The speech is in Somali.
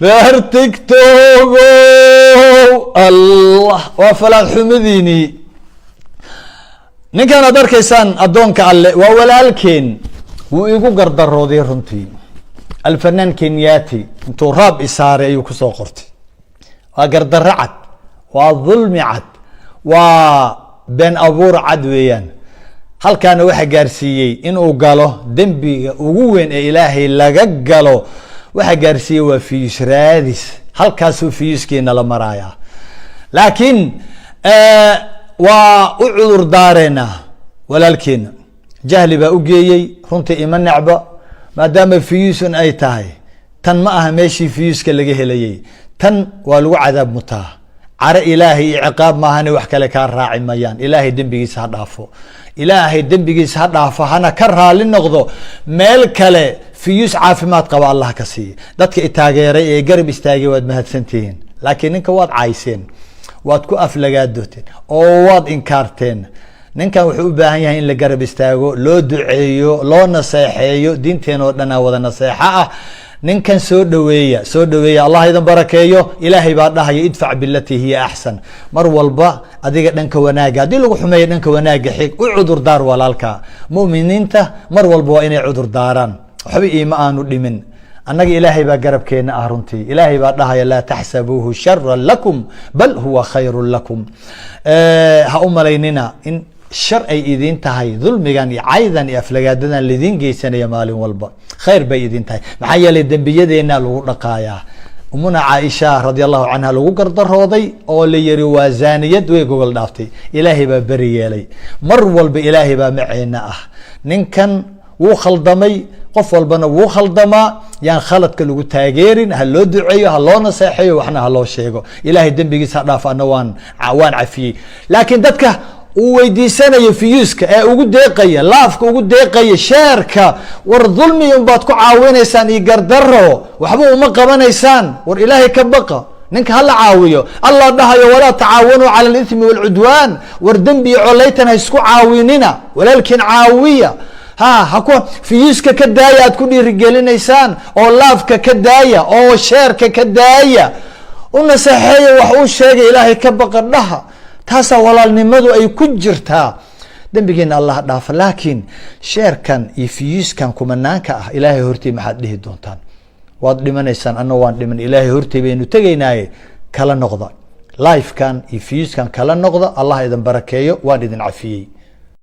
reer tigtogo allah waa falaad xumadiini ninkan aad arkaysaan addoonka alle waa walaalkeen wuu igu gardarooday runtii alfanaan kenyati intuu raab isaaray ayuu kusoo qortay waa gardarro cad waa dulmi cad waa been abuur cad weeyaan halkaana waxa gaarsiiyey inuu galo dembiga ugu weyn ee ilaahay laga galo waxa gaarsiiyey waa fiyus raadis halkaasuu fiyuskeena la marayaa laakiin waa u cudur daareena walaalkeena jahli baa u geeyey runtii ima necba maadaama fiyusun ay tahay tan ma aha meeshii fiyuska laga helayay tan waa lagu cadaab mutaa caro ilaahay iyo ciqaab maahane wax kale kaa raaci mayaan ilaahay dembigiisa ha dhaafo ilaahay dembigiisa ha dhaafo hana ka raali noqdo meel kale fiyus caafimaad qaba allah ka siiya dadka itaageeray ee garab istaagay waad mahadsantihiin laakiin ninka waad cayseen waad ku aflagaadoteen oo waad inkaarteen ninkan wuxuu u baahan yahay in la garab istaago loo duceeyo loo naseexeeyo diinteen oo dhan wada naseexa ah ninkan soo dhaweeya allah idan barakeeyo ilaahay baa dhahaya idfac billati hiya ahsan mar walba adiga dhanka wanaaga hadii lagu xumeeyo dhanka wanaaga xig u cudur daar walaalka muuminiinta mar walba waa inay cudur daaraan waxba iima aanu dhimin annaga ilaahay baa garabkeena ah runtii ilaahay baa dhahaya laa taxsabuuhu sharan lakum bal huwa khayrun lakum ha u malaynina in shar ay idin tahay dulmigan iyo caydan iyo aflagaadadan lidin geysanaya maalin walba khayr bay idin tahay maxaa yeelay dembiyadeena lagu dhaqaayaa umuna caaisha radiyallahu anha lagu gardarooday oo la yiri waa zaaniyad way gogol dhaaftay ilaahay baa bari yeelay mar walba ilaahay baa maceena ah ninkan wuu khaldamay qof walbana wuu khaldamaa yaan khaladka lagu taageerin ha loo duceeyo ha loo naseexeeyo waxna ha loo sheego ilaahay dembigiisa dhaaf ana waan cafiyey laakiin dadka uu weydiisanayo fiyuska ee ugu deeqaya laafka ugu deeqaya sheerka war dulmi baad ku caawinaysaan iyo gardaro waxba uma qabanaysaan war ilaahay ka baqa ninka hala caawiyo allah dhahayo walaa tacaawanu cala alithmi walcudwaan war dembi iyo colaytan ha isku caawinina walaalkiin caawiya haku fiyuska ka daaya aad ku dhiirigelinaysaan oo laafka ka daaya oo sheerka ka daaya u naseexeeya wax uu sheegay ilaahay ka baqa dhaha taasaa walaalnimadu ay ku jirtaa dembigeena allah dhaafa laakiin sheerkan iyo fiyuskan kumanaanka ah ilaahay hortii maxaad dhihi doontaan waad dhimanaysaan anna waan dhiman ilaahay hortii baynu tegaynaaye kala noqda lifekan iyo fiyuskan kala noqda allah idin barakeeyo waan idin cafiyey